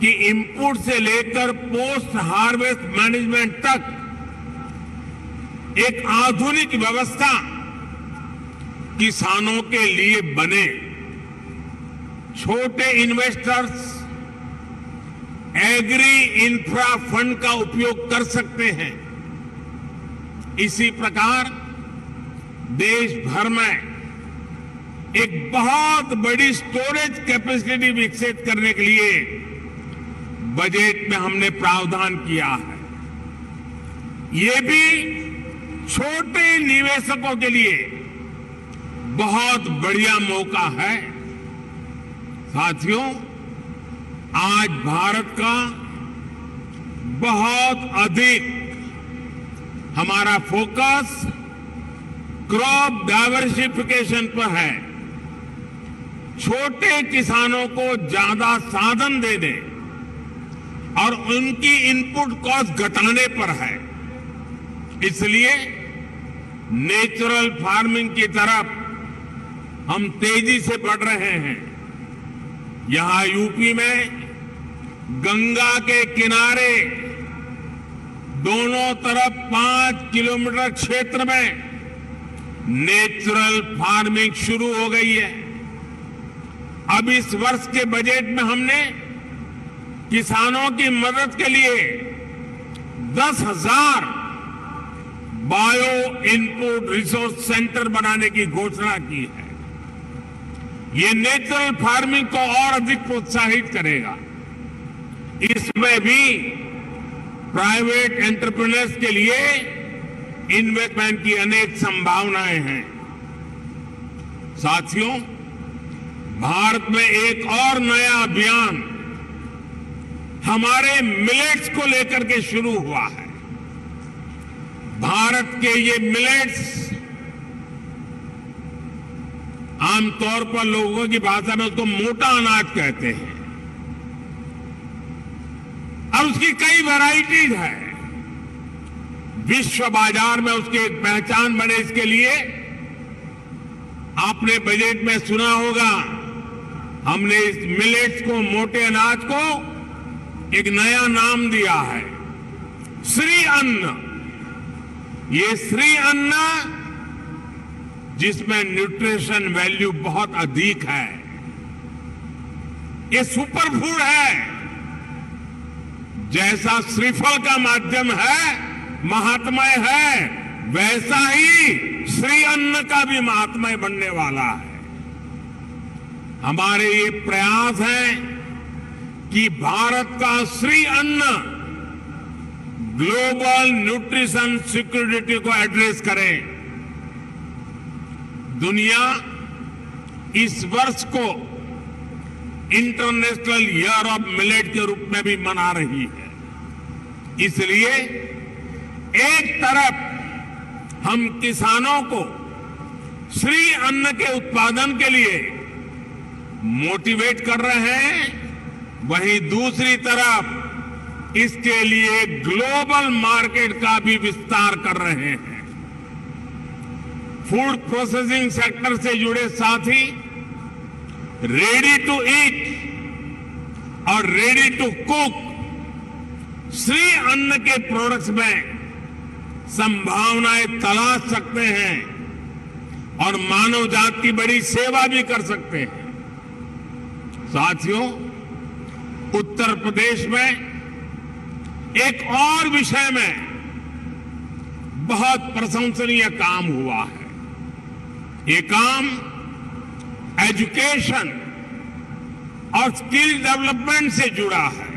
कि इनपुट से लेकर पोस्ट हार्वेस्ट मैनेजमेंट तक एक आधुनिक व्यवस्था किसानों के लिए बने। छोटे इन्वेस्टर्स एग्री इंफ्रा फंड का उपयोग कर सकते हैं। इसी प्रकार देश भर में एक बहुत बड़ी स्टोरेज कैपेसिटी विकसित करने के लिए बजट में हमने प्रावधान किया है। ये भी छोटे निवेशकों के लिए बहुत बढ़िया मौका है। साथियों, आज भारत का बहुत अधिक हमारा फोकस क्रॉप डाइवर्सिफिकेशन पर है। छोटे किसानों को ज्यादा साधन देने और उनकी इनपुट कॉस्ट घटाने पर है। इसलिए नेचुरल फार्मिंग की तरफ हम तेजी से बढ़ रहे हैं। यहां यूपी में गंगा के किनारे दोनों तरफ 5 किलोमीटर क्षेत्र में नेचुरल फार्मिंग शुरू हो गई है। अब इस वर्ष के बजट में हमने किसानों की मदद के लिए 10,000 बायो इनपुट रिसोर्स सेंटर बनाने की घोषणा की है। ये नेचुरल फार्मिंग को और अधिक प्रोत्साहित करेगा। इसमें भी प्राइवेट एंटरप्रेन्योर्स के लिए इन्वेस्टमेंट की अनेक संभावनाएं हैं। साथियों, भारत में एक और नया अभियान हमारे मिलेट्स को लेकर के शुरू हुआ है। भारत के ये मिलेट्स आमतौर पर लोगों की भाषा में उसको मोटा अनाज कहते हैं। अब उसकी कई वैरायटीज है। विश्व बाजार में उसकी एक पहचान बने, इसके लिए आपने बजट में सुना होगा, हमने इस मिलेट्स को, मोटे अनाज को एक नया नाम दिया है, श्री अन्न। ये श्री अन्न जिसमें न्यूट्रिशन वैल्यू बहुत अधिक है। ये सुपर फूड है। जैसा श्रीफल का माध्यम है, महात्मय है, वैसा ही श्री अन्न का भी महात्मय बनने वाला है। हमारे ये प्रयास है कि भारत का श्री अन्न ग्लोबल न्यूट्रिशन सिक्योरिटी को एड्रेस करे। दुनिया इस वर्ष को इंटरनेशनल ईयर ऑफ मिलेट के रूप में भी मना रही है। इसलिए एक तरफ हम किसानों को श्री अन्न के उत्पादन के लिए मोटिवेट कर रहे हैं, वहीं दूसरी तरफ इसके लिए ग्लोबल मार्केट का भी विस्तार कर रहे हैं। फूड प्रोसेसिंग सेक्टर से जुड़े साथी रेडी टू ईट और रेडी टू कुक श्री अन्न के प्रोडक्ट्स में संभावनाएं तलाश सकते हैं और मानव जाति की बड़ी सेवा भी कर सकते हैं। साथियों, उत्तर प्रदेश में एक और विषय में बहुत प्रशंसनीय काम हुआ है। ये काम एजुकेशन और स्किल डेवलपमेंट से जुड़ा है।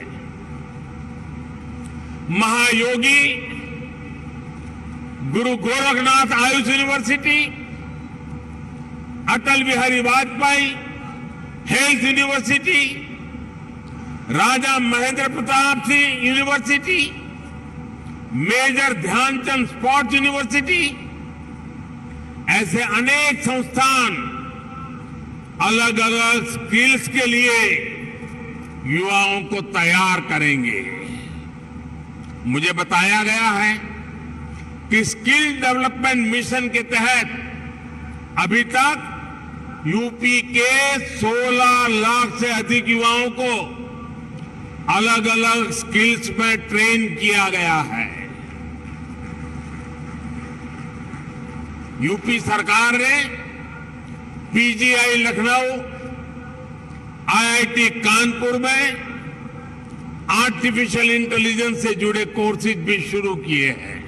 Mahayogi Guru Gorakhnath Ayush university, Atal Bihari Vajpayee health university, Raja Mahendra Pratap Singh university, major Dhyanchand sports university, ऐसे अनेक संस्थान अलग अलग स्किल्स के लिए युवाओं को तैयार करेंगे। मुझे बताया गया है कि स्किल डेवलपमेंट मिशन के तहत अभी तक यूपी के 16 लाख से अधिक युवाओं को अलग अलग स्किल्स में ट्रेन किया गया है। यूपी सरकार ने पीजीआई लखनऊ, आईआईटी कानपुर में आर्टिफिशियल इंटेलिजेंस से जुड़े कोर्सेज भी शुरू किए हैं।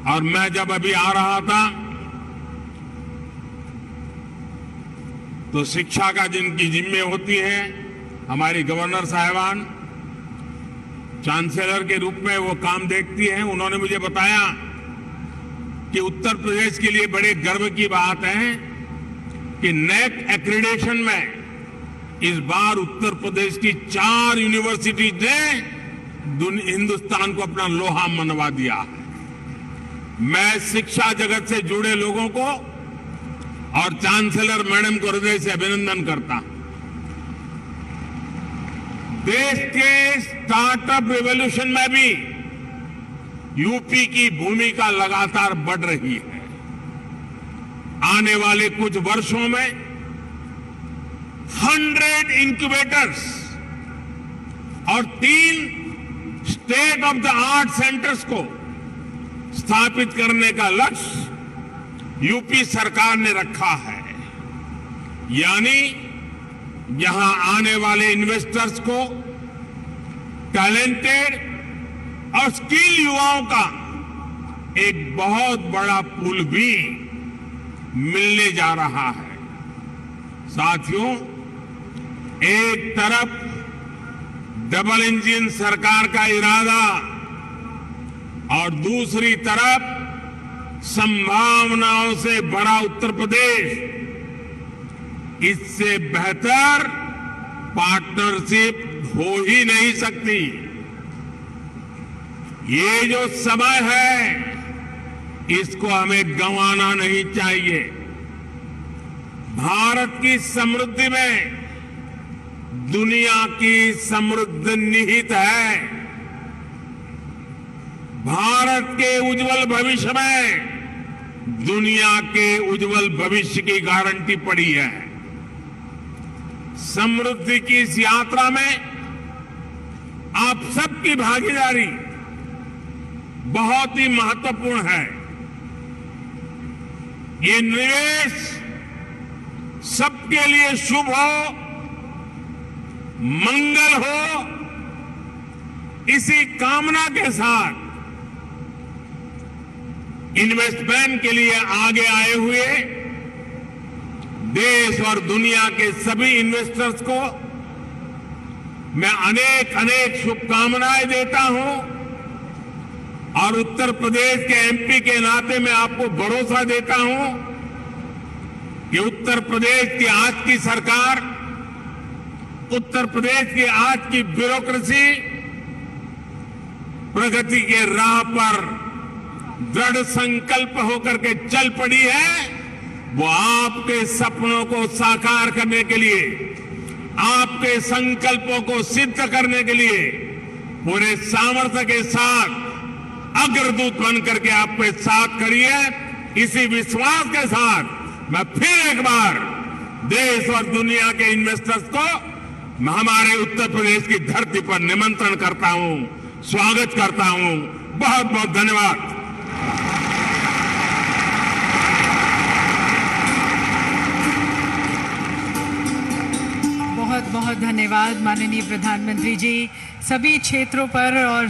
और मैं जब अभी आ रहा था तो शिक्षा का जिनकी जिम्मे होती है, हमारी गवर्नर साहिबान चांसलर के रूप में वो काम देखती हैं, उन्होंने मुझे बताया कि उत्तर प्रदेश के लिए बड़े गर्व की बात है कि नेक एक्रेडिटेशन में इस बार उत्तर प्रदेश की 4 यूनिवर्सिटीज ने हिंदुस्तान को अपना लोहा मनवा दिया है। मैं शिक्षा जगत से जुड़े लोगों को और चांसलर मैडम को हृदय से अभिनंदन करता हूं। देश के स्टार्टअप रिवॉल्यूशन में भी यूपी की भूमिका लगातार बढ़ रही है। आने वाले कुछ वर्षों में 100 इंक्यूबेटर्स और 3 state of the art centres को स्थापित करने का लक्ष्य यूपी सरकार ने रखा है। यानी यहां आने वाले इन्वेस्टर्स को टैलेंटेड और स्किल युवाओं का एक बहुत बड़ा पूल भी मिलने जा रहा है। साथियों, एक तरफ डबल इंजन सरकार का इरादा और दूसरी तरफ संभावनाओं से भरा उत्तर प्रदेश, इससे बेहतर पार्टनरशिप हो ही नहीं सकती। ये जो समय है इसको हमें गंवाना नहीं चाहिए। भारत की समृद्धि में दुनिया की समृद्धि निहित है। भारत के उज्जवल भविष्य में दुनिया के उज्जवल भविष्य की गारंटी पड़ी है। समृद्धि की इस यात्रा में आप सबकी भागीदारी बहुत ही महत्वपूर्ण है। ये निवेश सबके लिए शुभ हो, मंगल हो, इसी कामना के साथ इन्वेस्टमेंट के लिए आगे आए हुए देश और दुनिया के सभी इन्वेस्टर्स को मैं अनेक अनेक शुभकामनाएं देता हूं और उत्तर प्रदेश के एमपी के नाते मैं आपको भरोसा देता हूं कि उत्तर प्रदेश की आज की सरकार, उत्तर प्रदेश की आज की ब्यूरोक्रेसी प्रगति के राह पर दृढ़ संकल्प होकर के चल पड़ी है। वो आपके सपनों को साकार करने के लिए, आपके संकल्पों को सिद्ध करने के लिए पूरे सामर्थ्य के साथ अग्रदूत बन करके आपके साथ खड़ी है। इसी विश्वास के साथ मैं फिर एक बार देश और दुनिया के इन्वेस्टर्स को हमारे उत्तर प्रदेश की धरती पर निमंत्रण करता हूं, स्वागत करता हूं। बहुत बहुत धन्यवाद। बहुत बहुत धन्यवाद माननीय प्रधानमंत्री जी। सभी क्षेत्रों पर और